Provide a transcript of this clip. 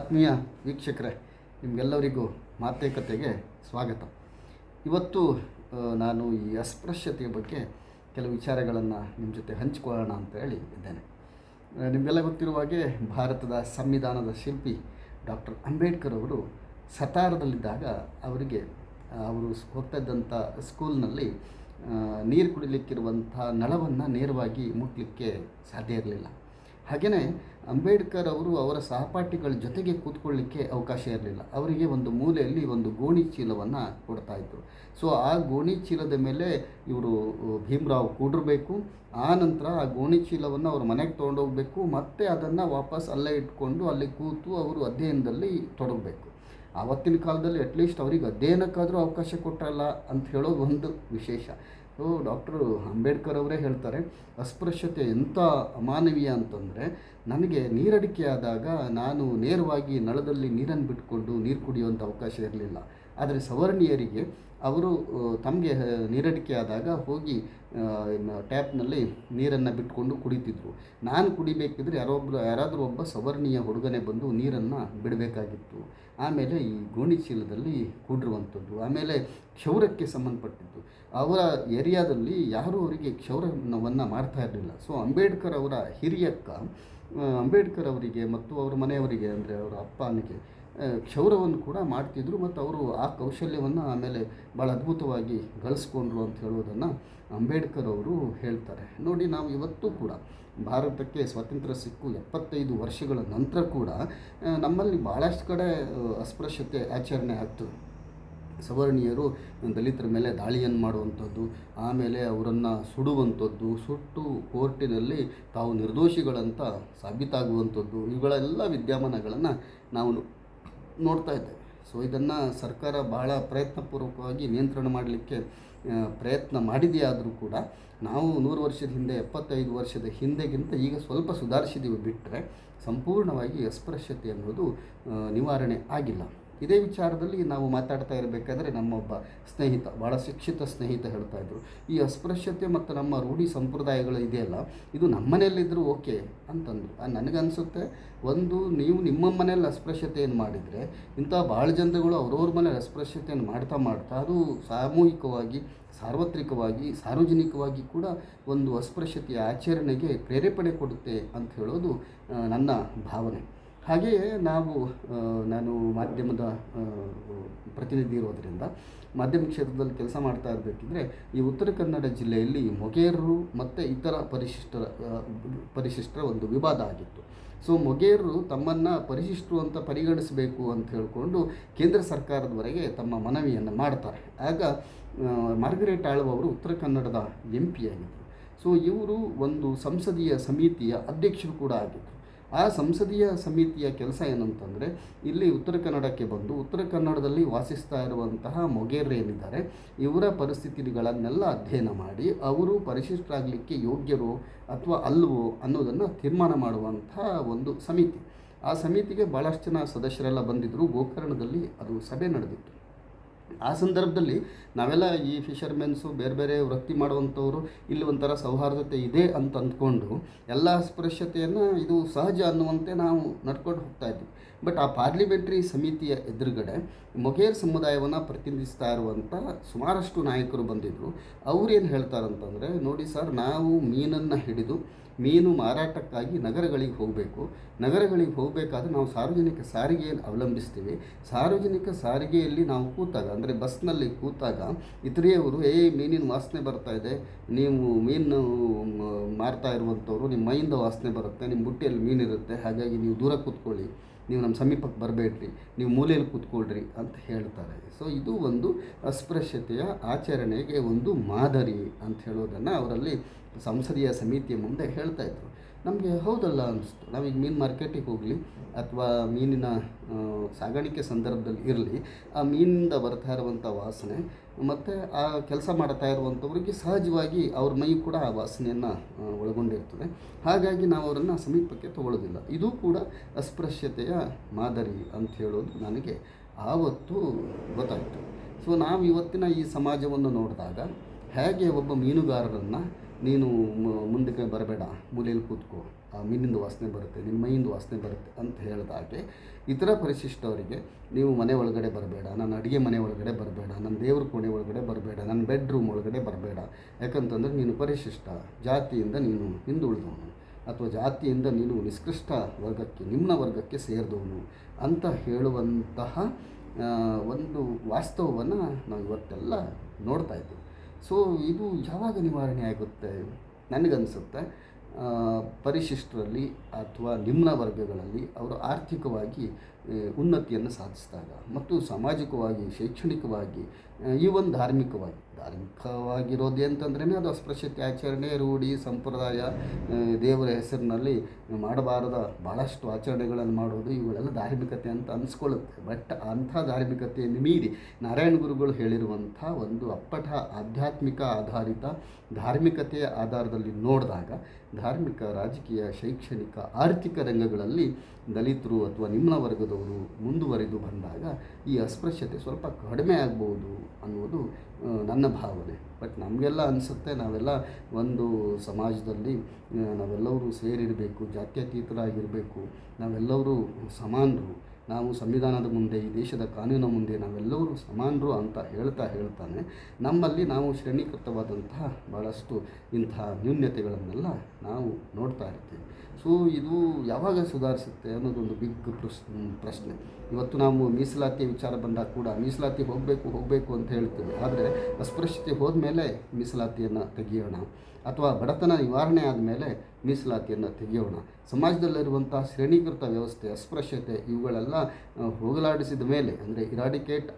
ಆತ್ಮೀಯ ವೀಕ್ಷಕರೇ, ನಿಮಗೆಲ್ಲರಿಗೂ ಮಾತುಕತೆಗೆ ಸ್ವಾಗತ. ಇವತ್ತು ನಾನು ಈ ಅಸ್ಪೃಶ್ಯತೆಯ ಬಗ್ಗೆ ಕೆಲವು ವಿಚಾರಗಳನ್ನು ನಿಮ್ಮ ಜೊತೆ ಹಂಚಿಕೊಳ್ಳೋಣ ಅಂತ ಹೇಳಿ ಇದ್ದೇನೆ. ನಿಮಗೆಲ್ಲ ಗೊತ್ತಿರುವ ಹಾಗೆ ಭಾರತದ ಸಂವಿಧಾನದ ಶಿಲ್ಪಿ ಡಾಕ್ಟರ್ ಅಂಬೇಡ್ಕರ್ ಅವರು ಸತಾರದಲ್ಲಿದ್ದಾಗ ಅವರು ಹೋಗ್ತಾ ಇದ್ದಂಥ ಸ್ಕೂಲ್ನಲ್ಲಿ ನೀರು ಕುಡಿಲಿಕ್ಕಿರುವಂಥ ನಳವನ್ನು ನೇರವಾಗಿ ಮುಟ್ಟಲಿಕ್ಕೆ ಸಾಧ್ಯ ಇರಲಿಲ್ಲ. ಹಾಗೆಯೇ ಅಂಬೇಡ್ಕರ್ ಅವರು ಅವರ ಸಹಪಾಠಿಗಳ ಜೊತೆಗೆ ಕೂತ್ಕೊಳ್ಳಿಕ್ಕೆ ಅವಕಾಶ ಇರಲಿಲ್ಲ. ಅವರಿಗೆ ಒಂದು ಮೂಲೆಯಲ್ಲಿ ಒಂದು ಗೋಣಿ ಚೀಲವನ್ನು ಕೊಡ್ತಾಯಿದ್ರು. ಸೊ ಆ ಗೋಣಿ ಚೀಲದ ಮೇಲೆ ಇವರು ಭೀಮರಾವ್ ಕೂಡಿರಬೇಕು. ಆ ನಂತರ ಆ ಗೋಣಿ ಚೀಲವನ್ನು ಅವ್ರ ಮನೆಗೆ ತೊಗೊಂಡೋಗ್ಬೇಕು, ಮತ್ತು ಅದನ್ನು ವಾಪಸ್ ಅಲ್ಲೇ ಇಟ್ಕೊಂಡು ಅಲ್ಲಿ ಕೂತು ಅವರು ಅಧ್ಯಯನದಲ್ಲಿ ತೊಡಗಬೇಕು. ಆವತ್ತಿನ ಕಾಲದಲ್ಲಿ ಅಟ್ಲೀಸ್ಟ್ ಅವರಿಗೆ ಅಧ್ಯಯನಕ್ಕಾದರೂ ಅವಕಾಶ ಕೊಟ್ಟರಲ್ಲ ಅಂತ ಹೇಳೋದು ಒಂದು ವಿಶೇಷ. ಡಾಕ್ಟರ್ ಅಂಬೇಡ್ಕರ್ ಅವರೇ ಹೇಳ್ತಾರೆ, ಅಸ್ಪೃಶ್ಯತೆ ಎಂಥ ಅಮಾನವೀಯ ಅಂತಂದರೆ, ನನಗೆ ನೀರಡಿಕೆ ಆದಾಗ ನಾನು ನೇರವಾಗಿ ನಳದಲ್ಲಿ ನೀರನ್ನು ಬಿಟ್ಕೊಂಡು ನೀರು ಕುಡಿಯುವಂಥ ಅವಕಾಶ ಇರಲಿಲ್ಲ. ಆದರೆ ಸವರ್ಣೀಯರಿಗೆ ಅವರು ತಮಗೆ ನೀರಡಿಕೆ ಆದಾಗ ಹೋಗಿ ಟ್ಯಾಪ್ನಲ್ಲಿ ನೀರನ್ನು ಬಿಟ್ಕೊಂಡು ಕುಡಿತಿದ್ರು. ನಾನು ಕುಡಿಬೇಕಿದ್ರೆ ಯಾರಾದರೂ ಒಬ್ಬ ಸವರ್ಣೀಯ ಹುಡುಗನೇ ಬಂದು ನೀರನ್ನು ಬಿಡಬೇಕಾಗಿತ್ತು. ಆಮೇಲೆ ಈ ಗೋಣಿ ಚೀಲದಲ್ಲಿ ಕೂಡಿರುವಂಥದ್ದು. ಆಮೇಲೆ ಕ್ಷೌರಕ್ಕೆ ಸಂಬಂಧಪಟ್ಟಿದ್ದು, ಅವರ ಏರಿಯಾದಲ್ಲಿ ಯಾರೂ ಅವರಿಗೆ ಕ್ಷೌರವನ್ನು ಮಾಡ್ತಾ ಇರಲಿಲ್ಲ. ಸೊ ಅಂಬೇಡ್ಕರ್ ಅವರ ಹಿರಿಯಕ್ಕ ಅಂಬೇಡ್ಕರ್ ಅವರಿಗೆ ಮತ್ತು ಅವರ ಮನೆಯವರಿಗೆ, ಅಂದರೆ ಅವರ ಅಪ್ಪನಿಗೆ ಕ್ಷೌರವನ್ನು ಕೂಡ ಮಾಡ್ತಿದ್ರು, ಮತ್ತು ಅವರು ಆ ಕೌಶಲ್ಯವನ್ನು ಆಮೇಲೆ ಭಾಳ ಅದ್ಭುತವಾಗಿ ಗಳಿಸ್ಕೊಂಡ್ರು ಅಂತ ಹೇಳೋದನ್ನು ಅಂಬೇಡ್ಕರ್ ಅವರು ಹೇಳ್ತಾರೆ. ನೋಡಿ, ನಾವು ಇವತ್ತು ಕೂಡ ಭಾರತಕ್ಕೆ ಸ್ವಾತಂತ್ರ್ಯ ಸಿಕ್ಕು 75 ವರ್ಷಗಳ ನಂತರ ಕೂಡ ನಮ್ಮಲ್ಲಿ ಭಾಳಷ್ಟು ಕಡೆ ಅಸ್ಪೃಶ್ಯತೆ ಆಚರಣೆ ಆಗ್ತದೆ. ಸವರ್ಣೀಯರು ದಲಿತರ ಮೇಲೆ ದಾಳಿಯನ್ನು ಮಾಡುವಂಥದ್ದು, ಆಮೇಲೆ ಅವರನ್ನು ಸುಡುವಂಥದ್ದು, ಸುಟ್ಟು ಕೋರ್ಟಿನಲ್ಲಿ ತಾವು ನಿರ್ದೋಷಿಗಳಂತ ಸಾಬೀತಾಗುವಂಥದ್ದು, ಇವುಗಳೆಲ್ಲ ವಿದ್ಯಮಾನಗಳನ್ನು ನಾವು ನೋಡ್ತಾ ಇದ್ದೇವೆ. ಸೊ ಇದನ್ನು ಸರ್ಕಾರ ಭಾಳ ಪ್ರಯತ್ನಪೂರ್ವಕವಾಗಿ ನಿಯಂತ್ರಣ ಮಾಡಲಿಕ್ಕೆ ಪ್ರಯತ್ನ ಮಾಡಿದೆಯಾದರೂ ಕೂಡ ನಾವು 100 ವರ್ಷದ ಹಿಂದೆ 75 ವರ್ಷದ ಹಿಂದೆಗಿಂತ ಈಗ ಸ್ವಲ್ಪ ಸುಧಾರಿಸಿದ್ದೀವಿ ಬಿಟ್ಟರೆ ಸಂಪೂರ್ಣವಾಗಿ ಅಸ್ಪೃಶ್ಯತೆ ಅನ್ನೋದು ನಿವಾರಣೆ ಆಗಿಲ್ಲ. ಇದೇ ವಿಚಾರದಲ್ಲಿ ನಾವು ಮಾತಾಡ್ತಾ ಇರಬೇಕಾದ್ರೆ ನಮ್ಮೊಬ್ಬ ಸ್ನೇಹಿತ, ಭಾಳ ಶಿಕ್ಷಿತ ಸ್ನೇಹಿತ ಹೇಳ್ತಾಯಿದ್ರು, ಈ ಅಸ್ಪೃಶ್ಯತೆ ಮತ್ತು ನಮ್ಮ ರೂಢಿ ಸಂಪ್ರದಾಯಗಳು ಇದೆಯಲ್ಲ, ಇದು ನಮ್ಮ ಮನೆಯಲ್ಲಿದ್ದರೂ ಓಕೆ ಅಂತಂದರು. ನನಗನ್ಸುತ್ತೆ, ನೀವು ನಿಮ್ಮ ಮನೆಯಲ್ಲಿ ಅಸ್ಪೃಶ್ಯತೆಯನ್ನು ಮಾಡಿದರೆ ಇಂಥ ಭಾಳ ಜನಗಳು ಅವ್ರವ್ರ ಮನೇಲಿ ಅಸ್ಪೃಶ್ಯತೆಯನ್ನು ಮಾಡ್ತಾ ಅದು ಸಾಮೂಹಿಕವಾಗಿ, ಸಾರ್ವಜನಿಕವಾಗಿ ಕೂಡ ಒಂದು ಅಸ್ಪೃಶ್ಯತೆಯ ಆಚರಣೆಗೆ ಪ್ರೇರೇಪಣೆ ಕೊಡುತ್ತೆ ಅಂತ ಹೇಳೋದು ನನ್ನ ಭಾವನೆ. ಹಾಗೆಯೇ ನಾನು ಮಾಧ್ಯಮದ ಪರಿಣಿತಿ ಇರೋದರಿಂದ ಮಾಧ್ಯಮ ಕ್ಷೇತ್ರದಲ್ಲಿ ಕೆಲಸ ಮಾಡ್ತಾ ಇರಬೇಕಿದ್ರೆ ಈ ಉತ್ತರ ಕನ್ನಡ ಜಿಲ್ಲೆಯಲ್ಲಿ ಮೊಗೇರರು ಮತ್ತು ಇತರ ಪರಿಶಿಷ್ಟರ ಒಂದು ವಿವಾದ ಆಗಿತ್ತು. ಸೊ ಮೊಗೇರರು ತಮ್ಮನ್ನು ಪರಿಶಿಷ್ಟರು ಅಂತ ಪರಿಗಣಿಸಬೇಕು ಅಂತ ಹೇಳಿಕೊಂಡು ಕೇಂದ್ರ ಸರ್ಕಾರದವರೆಗೆ ತಮ್ಮ ಮನವಿಯನ್ನು ಮಾಡ್ತಾರೆ. ಆಗ ಮಾರ್ಗರೇಟ್ ಆಳ್ವ ಅವರು ಉತ್ತರ ಕನ್ನಡದ MP ಆಗಿದ್ದರು. ಸೊ ಇವರು ಒಂದು ಸಂಸದೀಯ ಸಮಿತಿಯ ಅಧ್ಯಕ್ಷರು ಕೂಡ ಆಗಿದ್ದರು. ಆ ಸಂಸದೀಯ ಸಮಿತಿಯ ಕೆಲಸ ಏನಂತಂದರೆ, ಇಲ್ಲಿ ಉತ್ತರ ಕನ್ನಡಕ್ಕೆ ಬಂದು ಉತ್ತರ ಕನ್ನಡದಲ್ಲಿ ವಾಸಿಸ್ತಾ ಇರುವಂತಹ ಮೊಗೇರರೇನಿದ್ದಾರೆ ಇವರ ಪರಿಸ್ಥಿತಿಗಳನ್ನೆಲ್ಲ ಅಧ್ಯಯನ ಮಾಡಿ ಅವರು ಪರಿಶಿಷ್ಟರಾಗಲಿಕ್ಕೆ ಯೋಗ್ಯರೋ ಅಥವಾ ಅಲ್ವೋ ಅನ್ನೋದನ್ನು ತೀರ್ಮಾನ ಮಾಡುವಂಥ ಒಂದು ಸಮಿತಿ. ಆ ಸಮಿತಿಗೆ ಭಾಳಷ್ಟು ಜನ ಸದಸ್ಯರೆಲ್ಲ ಬಂದಿದ್ದರು. ಗೋಕರ್ಣದಲ್ಲಿ ಅದು ಸಭೆ ನಡೆದಿತ್ತು. ಆ ಸಂದರ್ಭದಲ್ಲಿ ನಾವೆಲ್ಲ ಈ ಫಿಷರ್ಮೆನ್ಸು ಬೇರೆ ಬೇರೆ ವೃತ್ತಿ ಮಾಡುವಂಥವರು ಇಲ್ಲಿ ಒಂಥರ ಸೌಹಾರ್ದತೆ ಇದೆ ಅಂತ ಅಂದ್ಕೊಂಡು ಎಲ್ಲ ಅಸ್ಪೃಶ್ಯತೆಯನ್ನು ಇದು ಸಹಜ ಅನ್ನುವಂತೆ ನಾವು ನಡ್ಕೊಂಡು ಹೋಗ್ತಾಯಿದ್ವಿ. ಬಟ್ ಆ ಪಾರ್ಲಿಮೆಂಟ್ರಿ ಸಮಿತಿಯ ಎದುರುಗಡೆ ಮೊಗೇರ್ ಸಮುದಾಯವನ್ನು ಪ್ರತಿನಿಧಿಸ್ತಾ ಇರುವಂಥ ಸುಮಾರಷ್ಟು ನಾಯಕರು ಬಂದಿದ್ದರು. ಅವರೇನು ಹೇಳ್ತಾರಂತಂದರೆ, ನೋಡಿ ಸರ್, ನಾವು ಮೀನನ್ನು ಹಿಡಿದು ಮೀನು ಮಾರಾಟಕ್ಕಾಗಿ ನಗರಗಳಿಗೆ ಹೋಗಬೇಕು. ನಗರಗಳಿಗೆ ಹೋಗಬೇಕಾದ್ರೆ ನಾವು ಸಾರ್ವಜನಿಕ ಸಾರಿಗೆಯನ್ನು ಅವಲಂಬಿಸ್ತೀವಿ. ಸಾರ್ವಜನಿಕ ಸಾರಿಗೆಯಲ್ಲಿ ನಾವು ಕೂತಾಗ, ಅಂದರೆ ಬಸ್ನಲ್ಲಿ ಕೂತಾಗ ಇತರೆಯವರು ಮೀನಿನ ವಾಸನೆ ಬರ್ತಾ ಇದೆ, ನೀವು ಮೀನು ಮಾರ್ತಾ ಇರುವಂಥವ್ರು ನಿಮ್ಮ ಮೈಯಿಂದ ವಾಸನೆ ಬರುತ್ತೆ, ನಿಮ್ಮ ಬುಟ್ಟಿಯಲ್ಲಿ ಮೀನಿರುತ್ತೆ, ಹಾಗಾಗಿ ನೀವು ದೂರ ಕೂತ್ಕೊಳ್ಳಿ, ನೀವು ನಮ್ಮ ಸಮೀಪಕ್ಕೆ ಬರಬೇಡ್ರಿ, ನೀವು ಮೂಲೆಯಲ್ಲಿ ಕೂತ್ಕೊಳ್ರಿ ಅಂತ ಹೇಳ್ತಾರೆ. ಸೊ ಇದು ಒಂದು ಅಸ್ಪೃಶ್ಯತೆಯ ಆಚರಣೆಗೆ ಒಂದು ಮಾದರಿ ಅಂತ ಹೇಳೋದನ್ನು ಅವರಲ್ಲಿ ಸಂಸದೀಯ ಸಮಿತಿಯ ಮುಂದೆ ಹೇಳ್ತಾಯಿದ್ರು. ನಮಗೆ ಹೌದಲ್ಲ ಅನ್ನಿಸ್ತು. ನಾವೀಗ ಮೀನು ಮಾರ್ಕೆಟಿಗೆ ಹೋಗಲಿ ಅಥವಾ ಮೀನಿನ ಸಾಗಾಣಿಕೆ ಸಂದರ್ಭದಲ್ಲಿ ಇರಲಿ, ಆ ಮೀನಿಂದ ಬರ್ತಾ ಇರುವಂಥ ವಾಸನೆ ಮತ್ತು ಆ ಕೆಲಸ ಮಾಡ್ತಾ ಇರುವಂಥವ್ರಿಗೆ ಸಹಜವಾಗಿ ಅವ್ರ ಮೈ ಕೂಡ ಆ ವಾಸನೆಯನ್ನು ಒಳಗೊಂಡಿರ್ತದೆ. ಹಾಗಾಗಿ ನಾವು ಅವರನ್ನು ಸಮೀಪಕ್ಕೆ ತಗೊಳ್ಳೋದಿಲ್ಲ. ಇದು ಕೂಡ ಅಸ್ಪೃಶ್ಯತೆಯ ಮಾದರಿ ಅಂತ ಹೇಳೋದು ನನಗೆ ಆವತ್ತು ಗೊತ್ತಾಯಿತು. ಸೊ ನಾವು ಇವತ್ತಿನ ಈ ಸಮಾಜವನ್ನು ನೋಡಿದಾಗ ಹೇಗೆ ಒಬ್ಬ ಮೀನುಗಾರರನ್ನು ನೀನು ಮುಂದಕ್ಕೆ ಬರಬೇಡ, ಮೂಲೆಯಲ್ಲಿ ಕೂತ್ಕೋ, ಆ ಮೀನಿಂದ ವಾಸನೆ ಬರುತ್ತೆ, ನಿಮ್ಮ ಮೈಯಿಂದ ವಾಸನೆ ಬರುತ್ತೆ ಅಂತ ಹೇಳಿದಾಗೆ ಇತರ ಪರಿಶಿಷ್ಟವರಿಗೆ ನೀವು ಮನೆ ಒಳಗಡೆ ಬರಬೇಡ, ನನ್ನ ಅಡುಗೆ ಮನೆ ಒಳಗಡೆ ಬರಬೇಡ, ನನ್ನ ದೇವ್ರ ಕೋಣೆ ಒಳಗಡೆ ಬರಬೇಡ, ನನ್ನ ಬೆಡ್ರೂಮ್ ಒಳಗಡೆ ಬರಬೇಡ, ಯಾಕಂತಂದರೆ ನೀನು ಪರಿಶಿಷ್ಟ ಜಾತಿಯಿಂದ ನೀನು ಹಿಂದುಳಿದವನು ಅಥವಾ ಜಾತಿಯಿಂದ ನೀನು ನಿಷ್ಕೃಷ್ಟ ವರ್ಗಕ್ಕೆ ನಿಮ್ನ ವರ್ಗಕ್ಕೆ ಸೇರಿದವನು ಅಂತ ಹೇಳುವಂತಹ ಒಂದು ವಾಸ್ತವವನ್ನು ನಾವು ಇವತ್ತೆಲ್ಲ ನೋಡ್ತಾ ಇದ್ದೀವಿ. ಸೊ ಇದು ಯಾವಾಗ ನಿವಾರಣೆ ಆಗುತ್ತೆ? ನನಗನ್ಸುತ್ತೆ ಪರಿಶಿಷ್ಟರಲ್ಲಿ ಅಥವಾ ನಿಮ್ನ ವರ್ಗಗಳಲ್ಲಿ ಅವರು ಆರ್ಥಿಕವಾಗಿ ಉನ್ನತಿಯನ್ನು ಸಾಧಿಸಿದಾಗ ಮತ್ತು ಸಾಮಾಜಿಕವಾಗಿ ಶೈಕ್ಷಣಿಕವಾಗಿ ಈವನ್ ಧಾರ್ಮಿಕವಾಗಿರೋದೇ ಅಂತಂದ್ರೇ ಅದು ಅಸ್ಪೃಶ್ಯತೆ ಆಚರಣೆ, ರೂಢಿ, ಸಂಪ್ರದಾಯ, ದೇವರ ಹೆಸರಿನಲ್ಲಿ ಮಾಡಬಾರದ ಭಾಳಷ್ಟು ಆಚರಣೆಗಳನ್ನು ಮಾಡೋದು ಇವುಗಳೆಲ್ಲ ಧಾರ್ಮಿಕತೆ ಅಂತ ಅನಿಸ್ಕೊಳ್ಳುತ್ತೆ. ಬಟ್ ಅಂಥ ಧಾರ್ಮಿಕತೆಯನ್ನು ಮೀರಿ ನಾರಾಯಣ ಗುರುಗಳು ಹೇಳಿರುವಂಥ ಒಂದು ಅಪ್ಪಟ ಆಧ್ಯಾತ್ಮಿಕ ಆಧಾರಿತ ಧಾರ್ಮಿಕತೆಯ ಆಧಾರದಲ್ಲಿ ನೋಡಿದಾಗ ಧಾರ್ಮಿಕ, ರಾಜಕೀಯ, ಶೈಕ್ಷಣಿಕ, ಆರ್ಥಿಕ ರಂಗಗಳಲ್ಲಿ ದಲಿತರು ಅಥವಾ ನಿಮ್ನ ವರ್ಗದವರು ಮುಂದುವರಿದು ಬಂದಾಗ ಈ ಅಸ್ಪೃಶ್ಯತೆ ಸ್ವಲ್ಪ ಕಡಿಮೆ ಆಗ್ಬೋದು ಅನ್ನೋದು ನನ್ನ ಭಾವನೆ. ಬಟ್ ನಮಗೆಲ್ಲ ಅನಿಸುತ್ತೆ ನಾವೆಲ್ಲ ಒಂದು ಸಮಾಜದಲ್ಲಿ ನಾವೆಲ್ಲರೂ ಸೇರಿರಬೇಕು, ಜಾತ್ಯತೀತರಾಗಿರಬೇಕು, ನಾವೆಲ್ಲರೂ ಸಮಾನರು, ನಾವು ಸಂವಿಧಾನದ ಮುಂದೆ, ಈ ದೇಶದ ಕಾನೂನಿನ ಮುಂದೆ ನಾವೆಲ್ಲರೂ ಸಮಾನರು ಅಂತ ಹೇಳ್ತಾನೆ ನಮ್ಮಲ್ಲಿ ನಾವು ಶ್ರೇಣೀಕೃತವಾದಂತಹ ಭಾಳಷ್ಟು ಇಂಥ ನ್ಯೂನ್ಯತೆಗಳನ್ನೆಲ್ಲ ನಾವು ನೋಡ್ತಾ ಇರ್ತೀವಿ. ಸೊ ಇದು ಯಾವಾಗ ಸುಧಾರಿಸುತ್ತೆ ಅನ್ನೋದೊಂದು ಬಿಗ್ ಪ್ರಶ್ನೆ. ಇವತ್ತು ನಾವು ಮೀಸಲಾತಿ ವಿಚಾರ ಬಂದಾಗ ಕೂಡ ಮೀಸಲಾತಿ ಹೋಗಬೇಕು ಅಂತ ಹೇಳ್ತೀವಿ. ಆದರೆ ಅಸ್ಪೃಶ್ಯತೆ ಹೋದ್ಮೇಲೆ ಮೀಸಲಾತಿಯನ್ನು ತೆಗೆಯೋಣ ಅಥವಾ ಬಡತನ ನಿವಾರಣೆ ಆದಮೇಲೆ ಮೀಸಲಾತಿಯನ್ನು ತೆಗೆಯೋಣ. ಸಮಾಜದಲ್ಲಿರುವಂಥ ಶ್ರೇಣೀಕೃತ ವ್ಯವಸ್ಥೆ, ಅಸ್ಪೃಶ್ಯತೆ ಇವುಗಳೆಲ್ಲ ಹೋಗಲಾಡಿಸಿದ ಮೇಲೆ ಅಂದರೆ ಇರಾಡಿಕೇಟ್